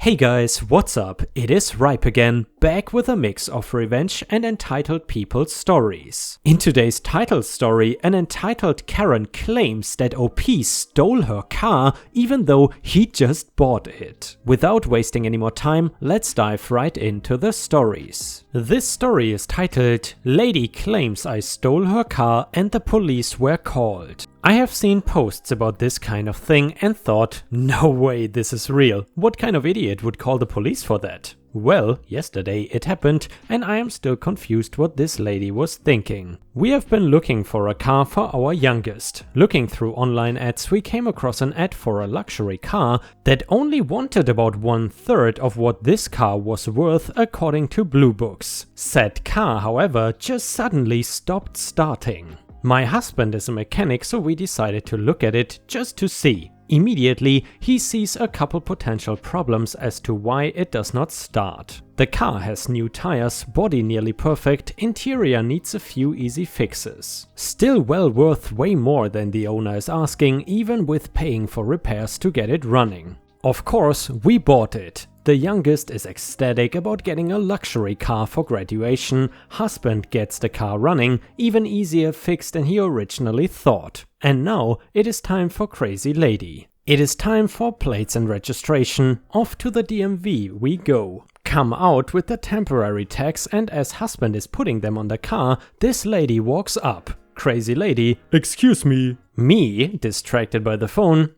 Hey guys, what's up? It is Ripe again, back with a mix of revenge and entitled people stories. In today's title story, an entitled Karen claims that OP stole her car even though he just bought it. Without wasting any more time, let's dive right into the stories. This story is titled Lady Claims I Stole Her Car and the Police Were Called. I have seen posts about this kind of thing and thought, no way this is real. What kind of idiot would call the police for that? Well, yesterday it happened and I am still confused what this lady was thinking. We have been looking for a car for our youngest. Looking through online ads, we came across an ad for a luxury car that only wanted about 1/3 of what this car was worth according to Blue Books. Said car, however, just suddenly stopped starting. My husband is a mechanic, so we decided to look at it just to see. Immediately, he sees a couple potential problems as to why it does not start. The car has new tires, body nearly perfect, interior needs a few easy fixes. Still well worth way more than the owner is asking, even with paying for repairs to get it running. Of course, we bought it. The youngest is ecstatic about getting a luxury car for graduation, husband gets the car running, even easier fixed than he originally thought. And now it is time for crazy lady. It is time for plates and registration, off to the DMV we go. Come out with the temporary tags, and as husband is putting them on the car, this lady walks up. Crazy lady, Excuse me. me, distracted by the phone,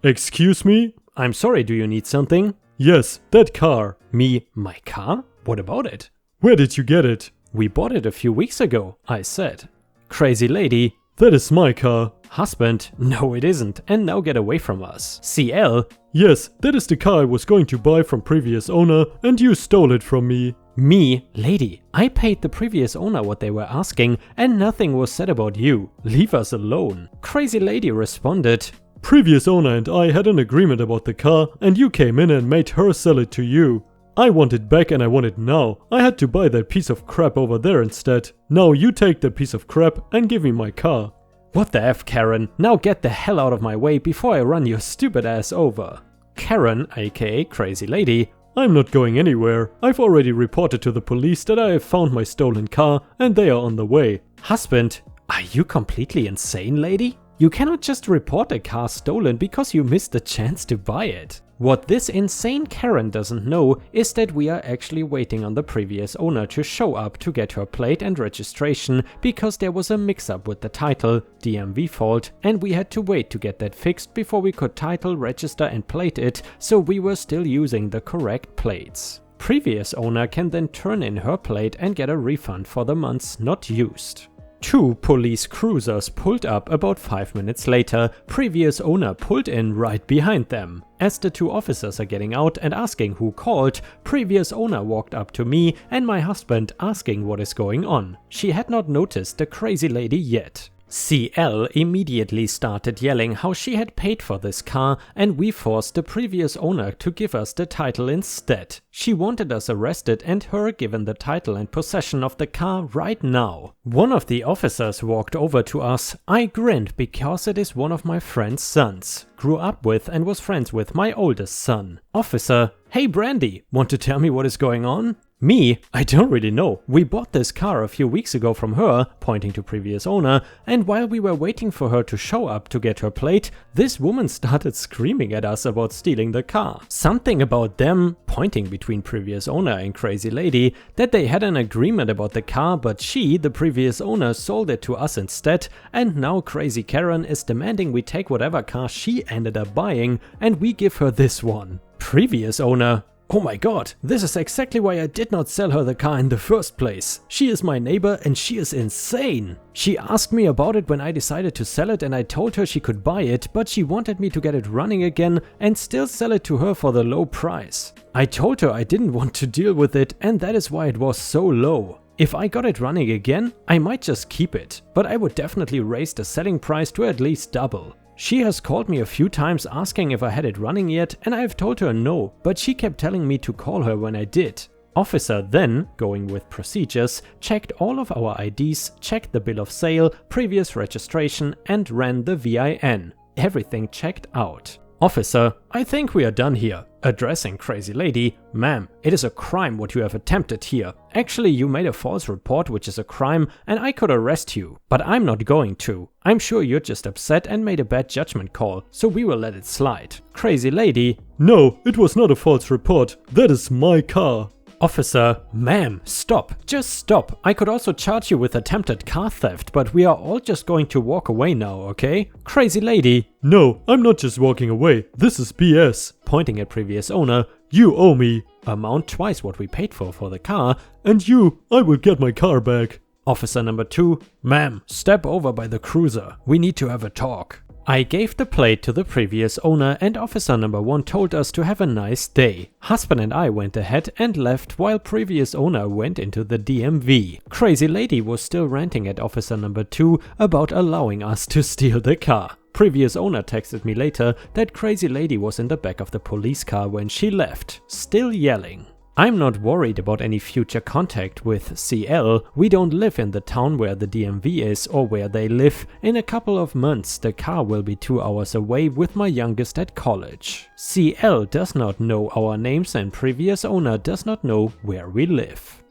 Excuse me? I'm sorry, do you need something? Yes, that car. Me, my car? What about it? Where did you get it? We bought it a few weeks ago, I said. Crazy lady, That is my car. husband, no it isn't, and now get away from us. CL, Yes, that is the car I was going to buy from previous owner and you stole it from me. me, lady, I paid the previous owner what they were asking and nothing was said about you. Leave us alone. Crazy lady responded, Previous owner and I had an agreement about the car and you came in and made her sell it to you. I want it back and I want it now. I had to buy that piece of crap over there instead. Now you take that piece of crap and give me my car. what the F, Karen? Now get the hell out of my way before I run your stupid ass over. Karen, aka Crazy Lady, I'm not going anywhere. I've already reported to the police that I have found my stolen car and they are on the way. husband, are you completely insane, lady? You cannot just report a car stolen because you missed the chance to buy it. What this insane Karen doesn't know is that we are actually waiting on the previous owner to show up to get her plate and registration because there was a mix-up with the title, DMV fault, and we had to wait to get that fixed before we could title, register and plate it, so we were still using the correct plates. Previous owner can then turn in her plate and get a refund for the months not used. 2 police cruisers pulled up about 5 minutes later. Previous owner pulled in right behind them. As the 2 officers are getting out and asking who called, previous owner walked up to me and my husband asking what is going on. She had not noticed the crazy lady yet. CL immediately started yelling how she had paid for this car and we forced the previous owner to give us the title instead. She wanted us arrested and her given the title and possession of the car right now. One of the officers walked over to us. I grinned because it is one of my friend's sons. Grew up with and was friends with my oldest son. Officer, hey Brandy, want to tell me what is going on? Me? I don't really know. We bought this car a few weeks ago from her, pointing to previous owner, and while we were waiting for her to show up to get her plate, this woman started screaming at us about stealing the car. Something about them, pointing between previous owner and crazy lady, that they had an agreement about the car but she, the previous owner, sold it to us instead, and now crazy Karen is demanding we take whatever car she ended up buying and we give her this one. Previous owner, oh my god, this is exactly why I did not sell her the car in the first place. She is my neighbor and she is insane. She asked me about it when I decided to sell it and I told her she could buy it, but she wanted me to get it running again and still sell it to her for the low price. I told her I didn't want to deal with it and that is why it was so low. If I got it running again, I might just keep it, but I would definitely raise the selling price to at least double. She has called me a few times asking if I had it running yet and I have told her no, but she kept telling me to call her when I did. Officer then, going with procedures, checked all of our IDs, checked the bill of sale, previous registration and ran the VIN. Everything checked out. Officer, I think we are done here. Addressing Crazy Lady, "Ma'am, it is a crime what you have attempted here. Actually, you made a false report, which is a crime, and I could arrest you. But I'm not going to. I'm sure you're just upset and made a bad judgment call, so we will let it slide." Crazy Lady, No, it was not a false report. That is my car. Officer, "Ma'am, stop. Just stop. I could also charge you with attempted car theft, but we are all just going to walk away now, okay?" Crazy Lady, No, I'm not just walking away. This is BS. pointing at previous owner, You owe me. amount twice what we paid for the car. And I will get my car back. Officer number 2, "Ma'am, step over by the cruiser. We need to have a talk." I gave the plate to the previous owner and officer number 1 told us to have a nice day. Husband and I went ahead and left while previous owner went into the DMV. Crazy Lady was still ranting at officer number 2 about allowing us to steal the car. Previous owner texted me later that Crazy Lady was in the back of the police car when she left, still yelling. I'm not worried about any future contact with CL. We don't live in the town where the DMV is or where they live. In a couple of months the car will be 2 hours away with my youngest at college. CL does not know our names and previous owner does not know where we live.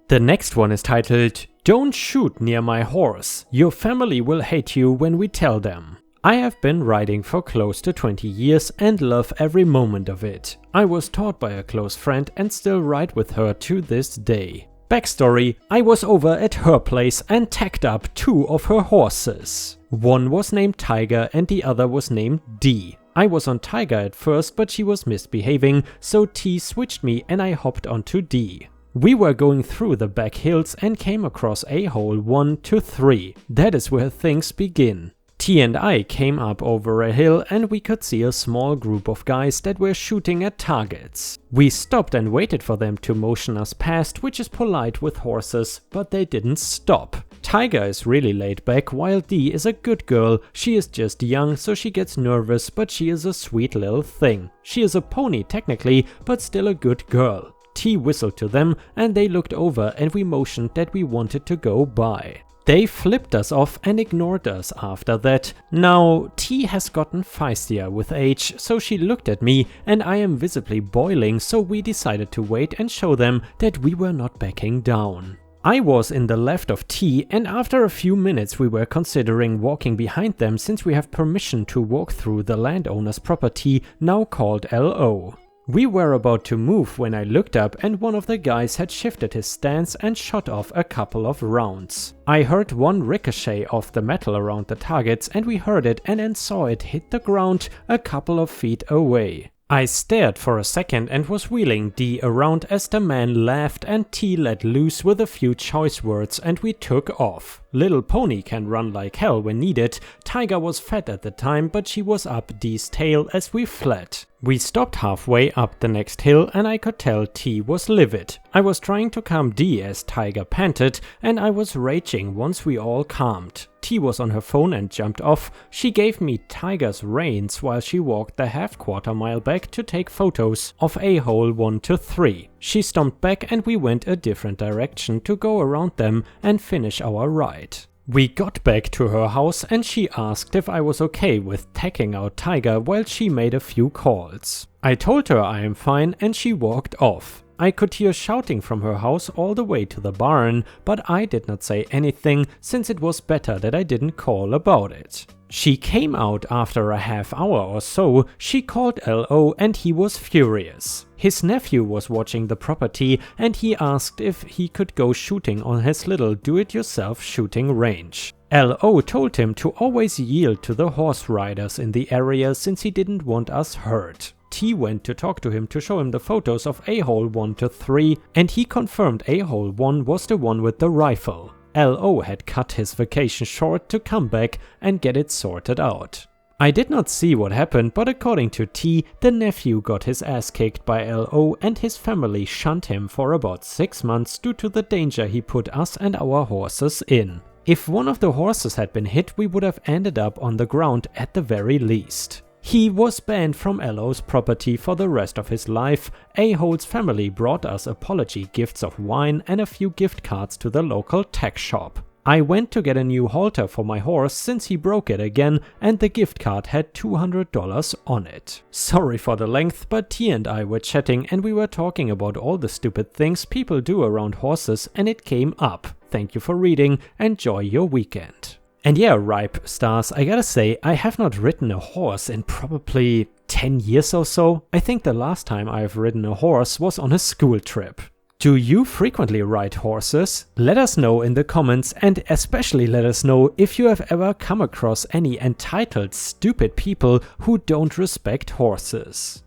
The next one is titled, "Don't shoot near my horse. Your family will hate you when we tell them." I have been riding for close to 20 years and love every moment of it. I was taught by a close friend and still ride with her to this day. Backstory, I was over at her place and tagged up 2 of her horses. One was named Tiger and the other was named D. I was on Tiger at first, but she was misbehaving, so T switched me and I hopped onto D. We were going through the back hills and came across a-hole 1 to 3. That is where things begin. T and I came up over a hill and we could see a small group of guys that were shooting at targets. We stopped and waited for them to motion us past, which is polite with horses, but they didn't stop. Tiger is really laid back while D is a good girl. She is just young, so she gets nervous, but she is a sweet little thing. She is a pony technically, but still a good girl. T whistled to them and they looked over and we motioned that we wanted to go by. They flipped us off and ignored us after that. Now, T has gotten feistier with age, so she looked at me and I am visibly boiling, so we decided to wait and show them that we were not backing down. I was in the left of T and after a few minutes we were considering walking behind them since we have permission to walk through the landowner's property, now called LO. We were about to move when I looked up and one of the guys had shifted his stance and shot off a couple of rounds. I heard one ricochet off the metal around the targets and we heard it and then saw it hit the ground a couple of feet away. I stared for a second and was wheeling D around as the man laughed and T let loose with a few choice words and we took off. Little Pony can run like hell when needed. Tiger was fat at the time, but she was up D's tail as we fled. We stopped halfway up the next hill and I could tell T was livid. I was trying to calm D as Tiger panted and I was raging once we all calmed. T was on her phone and jumped off. She gave me Tiger's reins while she walked the half-quarter mile back to take photos of a-hole 1 to 3. She stomped back and we went a different direction to go around them and finish our ride. We got back to her house and she asked if I was okay with tagging out Tiger while she made a few calls. I told her I am fine and she walked off. I could hear shouting from her house all the way to the barn, but I did not say anything since it was better that I didn't call about it. She came out after a half hour or so. She called LO and he was furious. His nephew was watching the property and he asked if he could go shooting on his little do-it-yourself shooting range. LO told him to always yield to the horse riders in the area since he didn't want us hurt. T went to talk to him to show him the photos of a-hole 1 to 3 and he confirmed a-hole 1 was the one with the rifle. LO had cut his vacation short to come back and get it sorted out. I did not see what happened, but according to T, the nephew got his ass kicked by LO and his family shunned him for about 6 months due to the danger he put us and our horses in. If one of the horses had been hit, we would have ended up on the ground at the very least. He was banned from LO's property for the rest of his life. A-hole's family brought us apology gifts of wine and a few gift cards to the local tech shop. I went to get a new halter for my horse since he broke it again and the gift card had $200 on it. Sorry for the length, but T and I were chatting and we were talking about all the stupid things people do around horses and it came up. Thank you for reading. Enjoy your weekend. And yeah, Ripe Stars, I gotta say, I have not ridden a horse in probably 10 years or so. I think the last time I've ridden a horse was on a school trip. Do you frequently ride horses? Let us know in the comments, and especially let us know if you have ever come across any entitled stupid people who don't respect horses.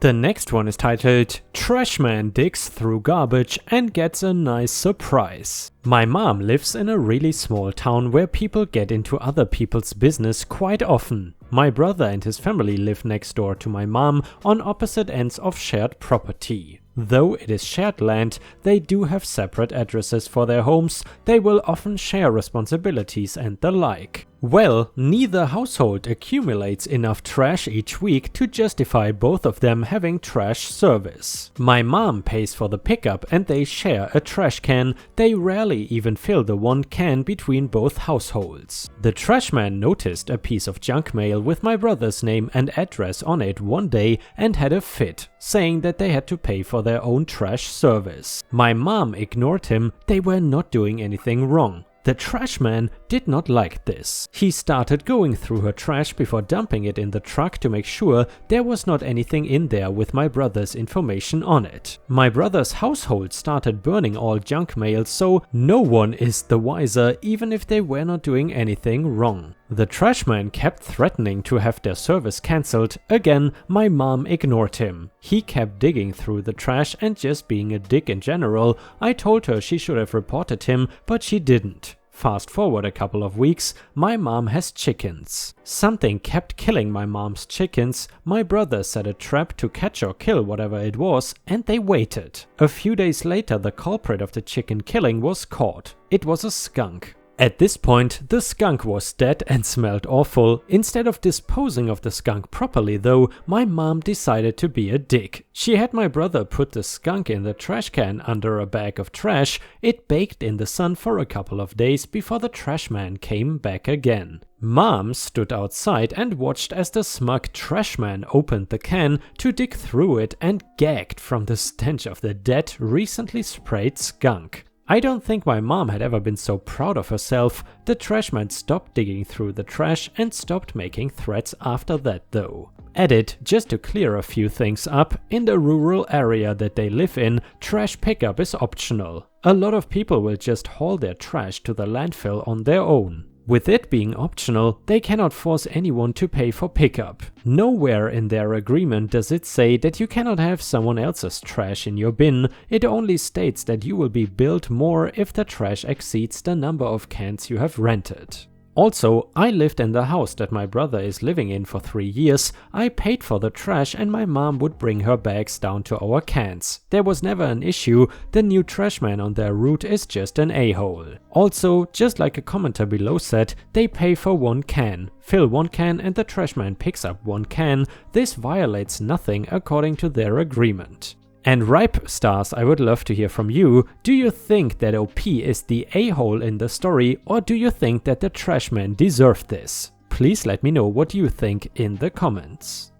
The next one is titled Trashman Digs Through Garbage and Gets a Nice Surprise. My mom lives in a really small town where people get into other people's business quite often. My brother and his family live next door to my mom on opposite ends of shared property. Though it is shared land, they do have separate addresses for their homes, they will often share responsibilities and the like. Well, neither household accumulates enough trash each week to justify both of them having trash service. My mom pays for the pickup and they share a trash can, they rarely even fill the one can between both households. The trashman noticed a piece of junk mail with my brother's name and address on it one day and had a fit, saying that they had to pay for their own trash service. My mom ignored him, they were not doing anything wrong. The trashman did not like this. He started going through her trash before dumping it in the truck to make sure there was not anything in there with my brother's information on it. My brother's household started burning all junk mail, so no one is the wiser even if they were not doing anything wrong. The trashman kept threatening to have their service cancelled. Again, my mom ignored him. He kept digging through the trash and just being a dick in general. I told her she should have reported him, but she didn't. Fast forward a couple of weeks, my mom has chickens. Something kept killing my mom's chickens. My brother set a trap to catch or kill whatever it was, and they waited. A few days later, the culprit of the chicken killing was caught. It was a skunk. At this point, the skunk was dead and smelled awful. Instead of disposing of the skunk properly though, my mom decided to be a dick. She had my brother put the skunk in the trash can under a bag of trash. It baked in the sun for a couple of days before the trashman came back again. Mom stood outside and watched as the smug trashman opened the can to dig through it and gagged from the stench of the dead, recently sprayed skunk. I don't think my mom had ever been so proud of herself. The trashman stopped digging through the trash and stopped making threats after that though. Edit, just to clear a few things up, in the rural area that they live in, trash pickup is optional. A lot of people will just haul their trash to the landfill on their own. With it being optional, they cannot force anyone to pay for pickup. Nowhere in their agreement does it say that you cannot have someone else's trash in your bin. It only states that you will be billed more if the trash exceeds the number of cans you have rented. Also, I lived in the house that my brother is living in for 3 years. I paid for the trash and my mom would bring her bags down to our cans. There was never an issue. The new trashman on their route is just an a-hole. Also, just like a commenter below said, they pay for 1 can. Fill 1 can and the trashman picks up 1 can. This violates nothing according to their agreement. And Ripe Stars, I would love to hear from you. Do you think that OP is the a-hole in the story, or do you think that the trashman deserved this? Please let me know what you think in the comments.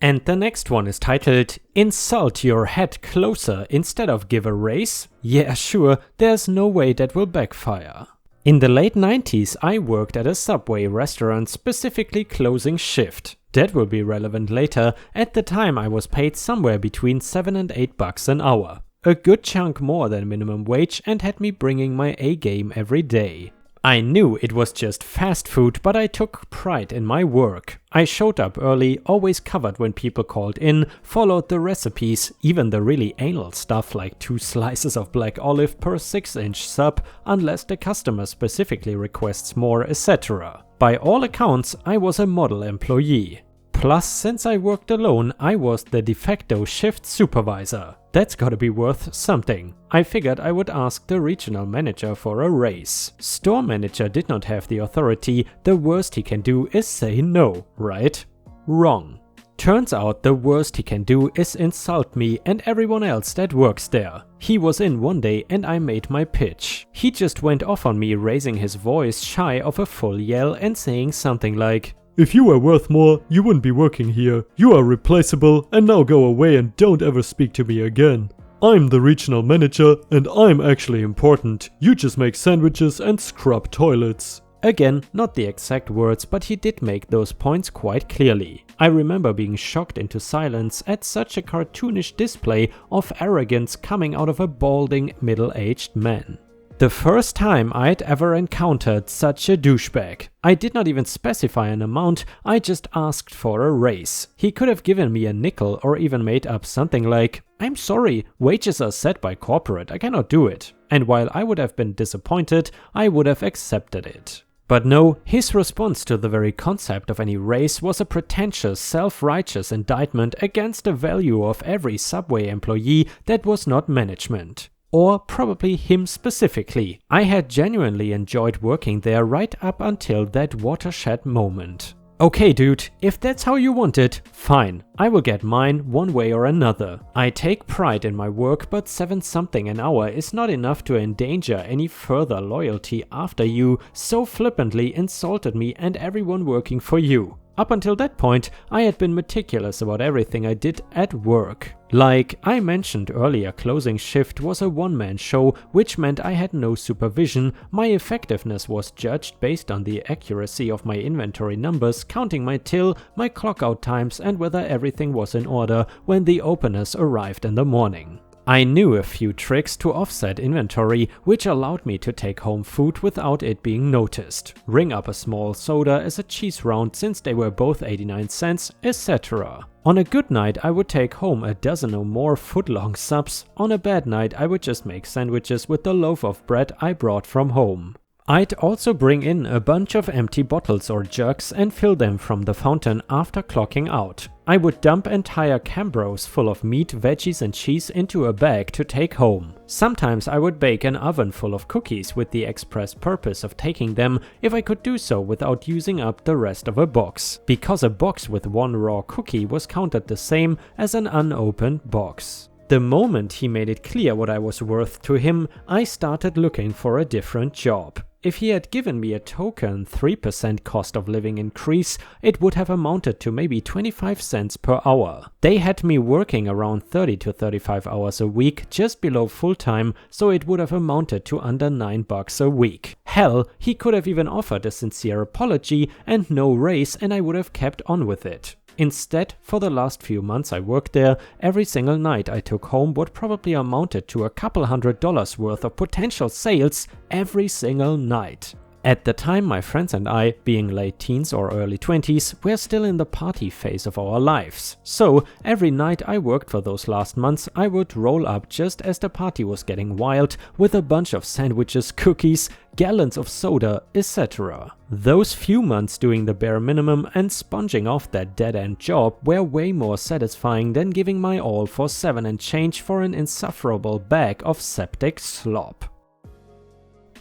And the next one is titled Insult Your Head Closer instead of Give a Raise? Yeah, sure, there's no way that will backfire. In the late 90s, I worked at a Subway restaurant, specifically closing shift. That will be relevant later. At the time I was paid somewhere between $7 and $8 an hour. A good chunk more than minimum wage and had me bringing my A game every day. I knew it was just fast food, but I took pride in my work. I showed up early, always covered when people called in, followed the recipes, even the really anal stuff like 2 slices of black olive per 6-inch sub, unless the customer specifically requests more, etc. By all accounts, I was a model employee. Plus, since I worked alone, I was the de facto shift supervisor. That's gotta be worth something. I figured I would ask the regional manager for a raise. Store manager did not have the authority. The worst he can do is say no, right? Wrong. Turns out the worst he can do is insult me and everyone else that works there. He was in one day and I made my pitch. He just went off on me, raising his voice shy of a full yell and saying something like, "If you were worth more, you wouldn't be working here. You are replaceable and now go away and don't ever speak to me again. I'm the regional manager and I'm actually important. You just make sandwiches and scrub toilets." Again, not the exact words, but he did make those points quite clearly. I remember being shocked into silence at such a cartoonish display of arrogance coming out of a balding, middle-aged man. The first time I'd ever encountered such a douchebag. I did not even specify an amount, I just asked for a raise. He could have given me a nickel or even made up something like, "I'm sorry, wages are set by corporate, I cannot do it." And while I would have been disappointed, I would have accepted it. But no, his response to the very concept of any raise was a pretentious, self-righteous indictment against the value of every Subway employee that was not management. Or probably him specifically. I had genuinely enjoyed working there right up until that watershed moment. Okay dude, if that's how you want it, fine. I will get mine one way or another. I take pride in my work, but 7 something an hour is not enough to endanger any further loyalty after you so flippantly insulted me and everyone working for you. Up until that point, I had been meticulous about everything I did at work. Like I mentioned earlier, closing shift was a one-man show, which meant I had no supervision. My effectiveness was judged based on the accuracy of my inventory numbers, counting my till, my clock out times, and whether everything was in order when the openers arrived in the morning. I knew a few tricks to offset inventory, which allowed me to take home food without it being noticed. Ring up a small soda as a cheese round since they were both 89 cents, etc. On a good night I would take home a dozen or more foot-long subs. On a bad night I would just make sandwiches with the loaf of bread I brought from home. I'd also bring in a bunch of empty bottles or jugs and fill them from the fountain after clocking out. I would dump entire Cambros full of meat, veggies and cheese into a bag to take home. Sometimes I would bake an oven full of cookies with the express purpose of taking them if I could do so without using up the rest of a box, because a box with 1 raw cookie was counted the same as an unopened box. The moment he made it clear what I was worth to him, I started looking for a different job. If he had given me a token 3% cost of living increase, it would have amounted to maybe 25 cents per hour. They had me working around 30 to 35 hours a week, just below full time, so it would have amounted to under $9 a week. Hell, he could have even offered a sincere apology and no raise, and I would have kept on with it. Instead, for the last few months I worked there, every single night I took home what probably amounted to a couple $100 worth of potential sales every single night. At the time, my friends and I, being late teens or early 20s, were still in the party phase of our lives. So every night I worked for those last months, I would roll up just as the party was getting wild with a bunch of sandwiches, cookies, gallons of soda, etc. Those few months doing the bare minimum and sponging off that dead-end job were way more satisfying than giving my all for 7 and change for an insufferable bag of septic slop.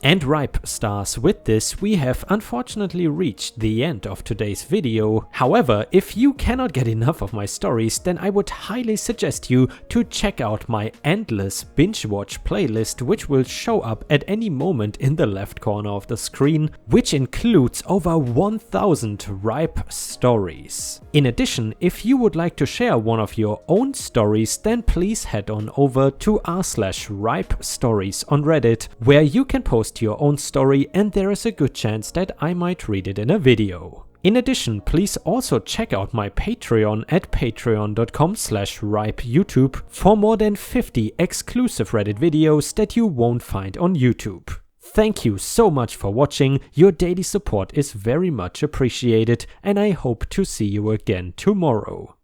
And ripe stars, with this we have unfortunately reached the end of today's video. However, if you cannot get enough of my stories, then I would highly suggest you to check out my endless binge watch playlist, which will show up at any moment in the left corner of the screen, which includes over 1000 ripe stories. In addition, if you would like to share one of your own stories, then please head on over to r/ripe stories on Reddit, where you can post your own story and there is a good chance that I might read it in a video. In addition, please also check out my Patreon at patreon.com/ripeyoutube for more than 50 exclusive Reddit videos that you won't find on YouTube. Thank you so much for watching, your daily support is very much appreciated and I hope to see you again tomorrow.